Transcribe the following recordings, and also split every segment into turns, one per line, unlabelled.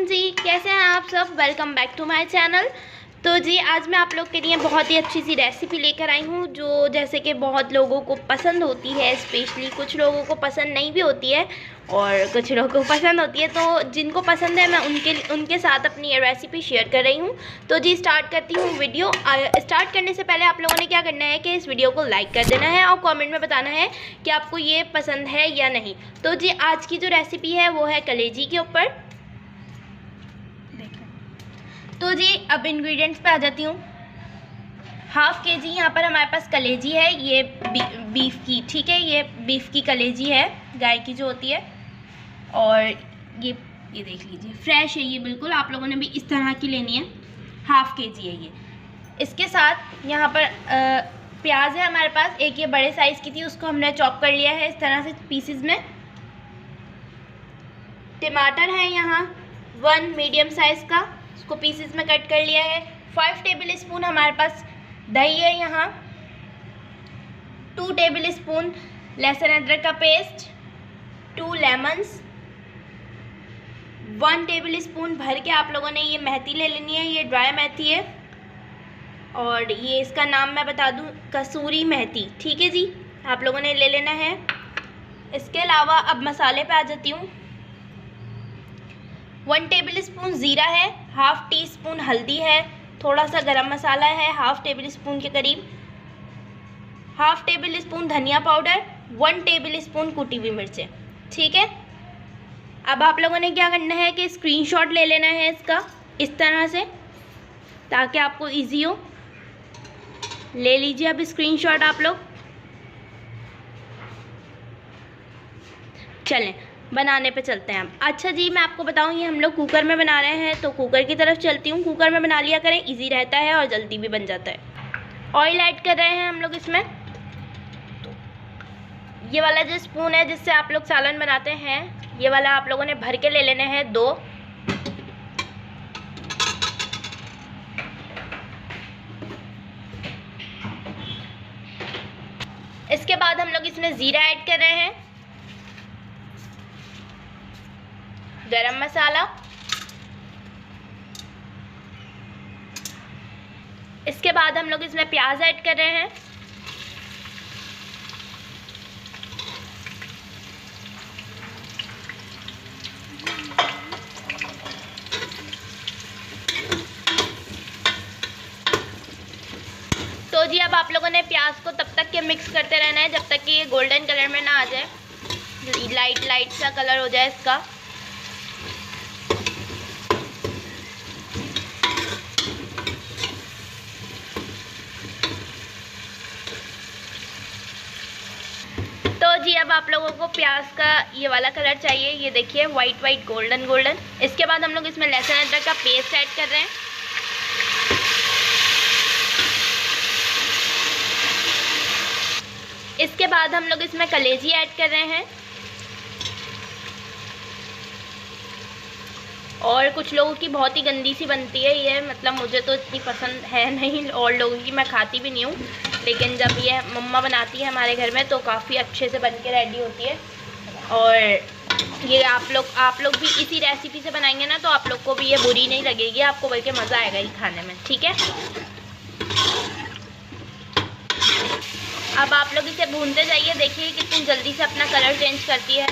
वालेकुम जी, कैसे हैं आप सब। Welcome back to my channel. तो जी आज मैं आप लोग के लिए बहुत ही अच्छी सी रेसिपी लेकर आई हूँ, जो जैसे कि बहुत लोगों को पसंद होती है। स्पेशली कुछ लोगों को पसंद नहीं भी होती है और कुछ लोगों को पसंद होती है। तो जिनको पसंद है मैं उनके साथ अपनी ये रेसिपी शेयर कर रही हूँ। तो जी स्टार्ट करती हूँ वीडियो। स्टार्ट करने से पहले आप लोगों ने क्या करना है कि इस वीडियो को लाइक कर देना है और कॉमेंट में बताना है कि आपको ये पसंद है या नहीं। तो जी आज की जो रेसिपी है वो है कलेजी के ऊपर। तो जी अब इंग्रेडिएंट्स पे आ जाती हूँ। हाफ के जी यहाँ पर हमारे पास कलेजी है, ये बीफ की, ठीक है, ये बीफ की कलेजी है, गाय की जो होती है। और ये देख लीजिए फ्रेश है ये बिल्कुल, आप लोगों ने भी इस तरह की लेनी है। हाफ के जी है ये। इसके साथ यहाँ पर प्याज है हमारे पास, एक ये बड़े साइज़ की थी, उसको हमने चॉप कर लिया है इस तरह से पीसेस में। टमाटर है यहाँ 1 मीडियम साइज़ का, उसको पीसेस में कट कर लिया है। 5 टेबल स्पून हमारे पास दही है यहाँ। 2 टेबल स्पून लहसुन अदरक का पेस्ट। 2 लेमन्स। 1 टेबल स्पून भर के आप लोगों ने ये मेथी ले लेनी है, ये ड्राई मेथी है और ये इसका नाम मैं बता दूं, कसूरी मेथी, ठीक है जी, आप लोगों ने ले लेना है। इसके अलावा अब मसाले पे आ जाती हूँ। 1 टेबल स्पून ज़ीरा है, हाफ टी स्पून हल्दी है, थोड़ा सा गरम मसाला है हाफ टेबल स्पून के करीब, हाफ टेबल स्पून धनिया पाउडर, 1 टेबल स्पून कुटी हुई मिर्चें, ठीक है। अब आप लोगों ने क्या करना है कि स्क्रीनशॉट ले लेना है इसका इस तरह से, ताकि आपको इजी हो। ले लीजिए अब स्क्रीनशॉट आप लोग। चलें बनाने पे चलते हैं हम। अच्छा जी मैं आपको बताऊं, ये हम लोग कुकर में बना रहे हैं, तो कुकर की तरफ चलती हूँ। कुकर में बना लिया करें, इजी रहता है और जल्दी भी बन जाता है। ऑयल ऐड कर रहे हैं हम लोग इसमें। ये वाला जो स्पून है जिससे आप लोग सालन बनाते हैं, ये वाला आप लोगों ने भर के ले लेने हैं 2। इसके बाद हम लोग इसमें ज़ीरा ऐड कर रहे हैं, गरम मसाला, इसके बाद हम लोग इसमें प्याज ऐड कर रहे हैं, तो जी अब आप लोगों ने प्याज को तब तक के मिक्स करते रहना है जब तक कि ये गोल्डन कलर में ना आ जाए, लाइट सा कलर हो जाए इसका। तो जी अब आप लोगों को प्याज का ये वाला कलर चाहिए, ये देखिए वाइट गोल्डन गोल्डन। इसके बाद हम लोग इसमें लहसुन अदरक का पेस्ट ऐड कर रहे हैं। इसके बाद हम लोग इसमें कलेजी ऐड कर रहे हैं। और कुछ लोगों की बहुत ही गंदी सी बनती है ये, मतलब मुझे तो इतनी पसंद है नहीं, और लोगों की मैं खाती भी नहीं हूँ, लेकिन जब ये मम्मा बनाती है हमारे घर में तो काफ़ी अच्छे से बन के रेडी होती है। और ये आप लोग भी इसी रेसिपी से बनाएंगे ना तो आप लोग को भी ये बुरी नहीं लगेगी, आपको बल्कि मज़ा आएगा ये खाने में, ठीक है। अब आप लोग इसे भूनते जाइए, देखिए कितनी जल्दी से अपना कलर चेंज करती है।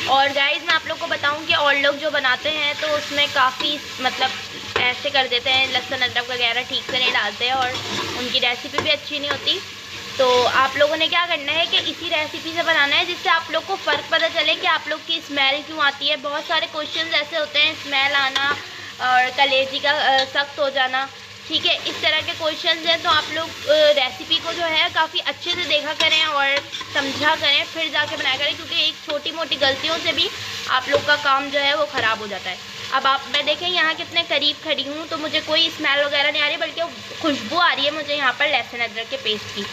और गाइस मैं आप लोग को बताऊं कि और लोग जो बनाते हैं तो उसमें काफ़ी मतलब ऐसे कर देते हैं, लहसुन अदरक वगैरह ठीक से नहीं डालते हैं और उनकी रेसिपी भी अच्छी नहीं होती। तो आप लोगों ने क्या करना है कि इसी रेसिपी से बनाना है, जिससे आप लोग को फ़र्क पता चले कि आप लोग की स्मेल क्यों आती है। बहुत सारे क्वेश्चंस ऐसे होते हैं, स्मेल आना और कलेजी का सख्त हो जाना, ठीक है, इस तरह के क्वेश्चंस हैं। तो आप लोग रेसिपी को जो है काफ़ी अच्छे से देखा करें और समझा करें, फिर जाके बनाया करें, क्योंकि एक छोटी मोटी गलतियों से भी आप लोग का काम जो है वो ख़राब हो जाता है। अब मैं देखें यहाँ कितने करीब खड़ी हूँ तो मुझे कोई स्मेल वगैरह नहीं आ रही, बल्कि खुशबू आ रही है मुझे यहाँ पर लहसुन अदरक के पेस्ट की।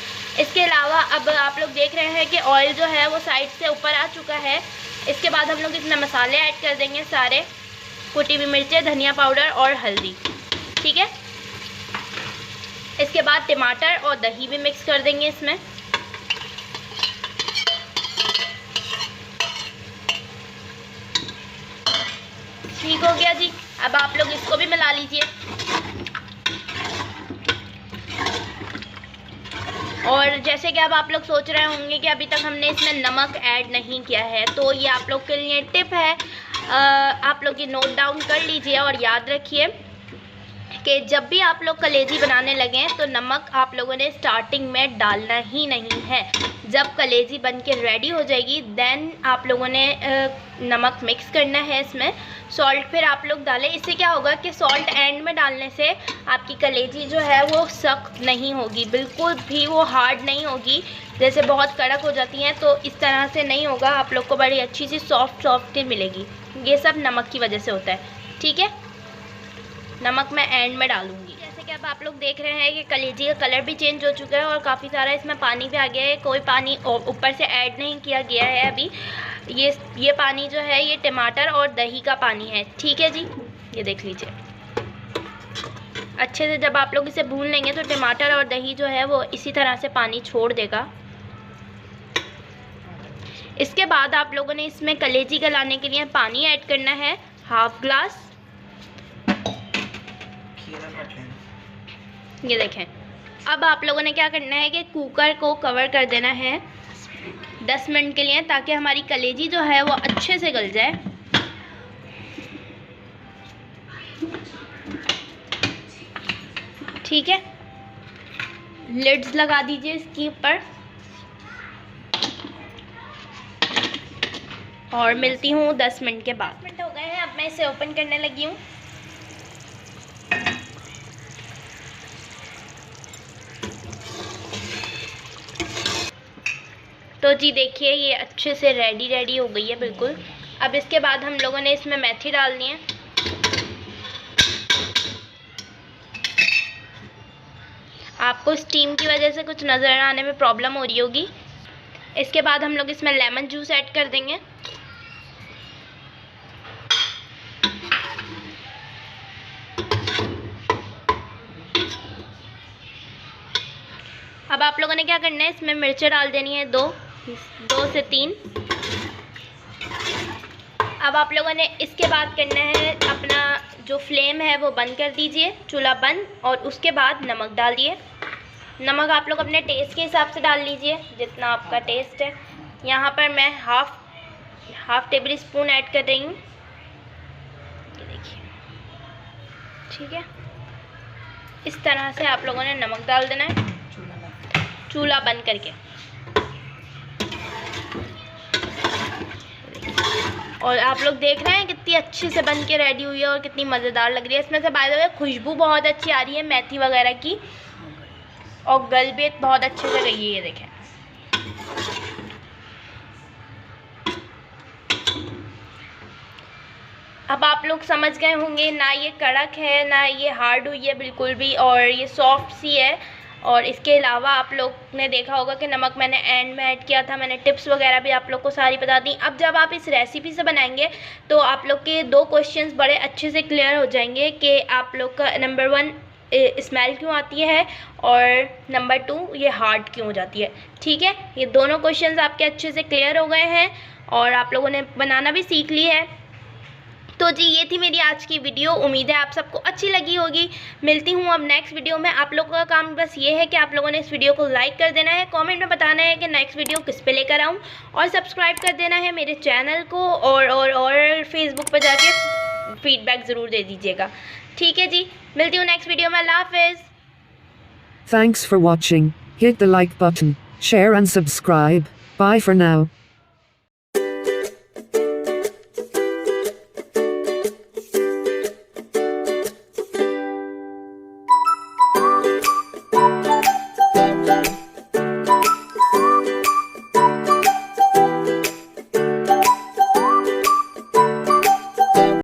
इसके अलावा अब आप लोग देख रहे हैं कि ऑयल जो है वो साइड से ऊपर आ चुका है। इसके बाद हम लोग इसमें मसाले ऐड कर देंगे सारे, कुटी हुई मिर्चें, धनिया पाउडर और हल्दी, ठीक है। इसके बाद टमाटर और दही भी मिक्स कर देंगे इसमें। ठीक हो गया जी। अब आप लोग इसको भी मिला लीजिए। और जैसे कि अब आप लोग सोच रहे होंगे कि अभी तक हमने इसमें नमक ऐड नहीं किया है, तो ये आप लोग के लिए टिप है। आप लोग ये नोट डाउन कर लीजिए और याद रखिए कि जब भी आप लोग कलेजी बनाने लगें तो नमक आप लोगों ने स्टार्टिंग में डालना ही नहीं है। जब कलेजी बन के रेडी हो जाएगी देन आप लोगों ने नमक मिक्स करना है इसमें। सॉल्ट फिर आप लोग डालें। इससे क्या होगा कि सॉल्ट एंड में डालने से आपकी कलेजी जो है वो सख्त नहीं होगी, बिल्कुल भी वो हार्ड नहीं होगी। जैसे बहुत कड़क हो जाती हैं तो इस तरह से नहीं होगा, आप लोग को बड़ी अच्छी सी सॉफ्ट मिलेगी। ये सब नमक की वजह से होता है, ठीक है। नमक मैं एंड में डालूंगी। जैसे कि अब आप लोग देख रहे हैं कि कलेजी का कलर भी चेंज हो चुका है और काफ़ी सारा इसमें पानी भी आ गया है। कोई पानी ऊपर से ऐड नहीं किया गया है अभी। ये पानी जो है ये टमाटर और दही का पानी है, ठीक है जी। ये देख लीजिए अच्छे से। जब आप लोग इसे भून लेंगे तो टमाटर और दही जो है वो इसी तरह से पानी छोड़ देगा। इसके बाद आप लोगों ने इसमें कलेजी गलाने के लिए पानी ऐड करना है, 1/2 ग्लास। ये देखें। अब आप लोगों ने क्या करना है कि कुकर को कवर कर देना है 10 मिनट के लिए, ताकि हमारी कलेजी जो है वो अच्छे से गल जाए। ठीक है, लिड्स लगा दीजिए इसके ऊपर और मिलती हूँ 10 मिनट के बाद। 10 मिनट हो गए हैं, अब मैं इसे ओपन करने लगी हूँ। तो जी देखिए ये अच्छे से रेडी हो गई है बिल्कुल। अब इसके बाद हम लोगों ने इसमें मेथी डालनी है। आपको स्टीम की वजह से कुछ नज़र आने में प्रॉब्लम हो रही होगी। इसके बाद हम लोग इसमें लेमन जूस ऐड कर देंगे। अब आप लोगों ने क्या करना है, इसमें मिर्चें डाल देनी है 2 से 3। अब आप लोगों ने इसके बाद करना है, अपना जो फ्लेम है वो बंद कर दीजिए, चूल्हा बंद, और उसके बाद नमक डालिए। नमक आप लोग अपने टेस्ट के हिसाब से डाल लीजिए, जितना आपका टेस्ट है। यहाँ पर मैं हाफ टेबल स्पून ऐड कर रही हूँ, ये देखिए, ठीक है। इस तरह से आप लोगों ने नमक डाल देना है चूल्हा बंद करके। और आप लोग देख रहे हैं कितनी अच्छे से बन के रेडी हुई है और कितनी मज़ेदार लग रही है। इसमें से बाय द वे खुशबू बहुत अच्छी आ रही है मेथी वगैरह की, और गल भी बहुत अच्छे से गई है, ये देखें। अब आप लोग समझ गए होंगे, ना ये कड़क है ना ये हार्ड हुई है बिल्कुल भी, और ये सॉफ्ट सी है। और इसके अलावा आप लोग ने देखा होगा कि नमक मैंने एंड में ऐड किया था। मैंने टिप्स वगैरह भी आप लोग को सारी बता दी। अब जब आप इस रेसिपी से बनाएंगे तो आप लोग के 2 क्वेश्चंस बड़े अच्छे से क्लियर हो जाएंगे कि आप लोग का नंबर 1 स्मेल क्यों आती है और नंबर 2 ये हार्ड क्यों हो जाती है, ठीक है। ये दोनों क्वेश्चंस आपके अच्छे से क्लियर हो गए हैं और आप लोगों ने बनाना भी सीख ली है। तो जी ये थी मेरी आज की वीडियो, उम्मीद है आप सबको अच्छी लगी होगी। मिलती हूँ अब नेक्स्ट वीडियो में। आप लोगों का काम बस ये है कि आप लोगों ने इस वीडियो को लाइक कर देना है, कमेंट में बताना है कि नेक्स्ट वीडियो किस पे लेकर आऊँ, और सब्सक्राइब कर देना है मेरे चैनल को, और फेसबुक पर जाके फीडबैक ज़रूर दे दीजिएगा, ठीक है जी। मिलती हूँ नेक्स्ट वीडियो में। अल्लाह हाफिज़।
Thanks for watching. Hit the like button, share and subscribe. Bye for now.